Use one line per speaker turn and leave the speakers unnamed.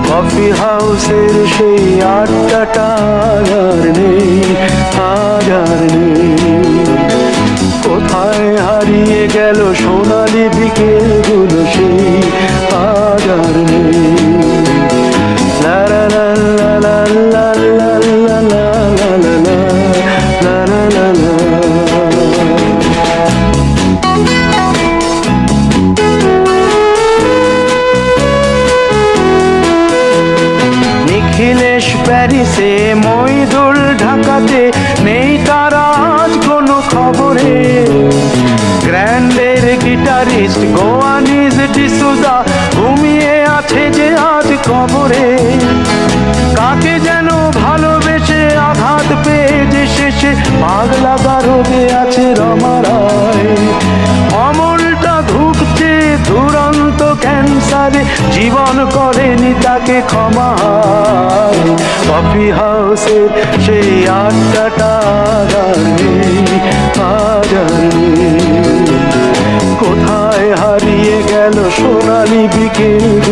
Coffee হাউসের সেই আড্ডাটা আর নেই, আজ আর নেই। কোথায় হারিয়ে গেল সোনালি বিকেলগুলো সেই আজ আর নেই। লা লা লা লা লা লা লা লা লা লা লা লা লা লা। নিখিলেশ প্যারিসে, মইদুল ঢাকাতে, নেই তারা আজ কোনো খবরে। গ্র্যান্ডের গিটারিস্ট গোয়ানিজ ডিসুজা ঘুমিয়ে আছে যে আজ কবরে। কাকে যেন ভালোবেসে আঘাত পেয়ে যে শেষে পাগলা গারদে আছে রমা রায়। অমলটা ধুকছে দুরন্ত ক্যান্সারে, জীবন করেনি তাকে ক্ষমা। কফি হাউসের সেই আড্ডাটা আর নেই, আজ আর নেই। কোথায় হারিয়ে গেল সোনালি বিকেল।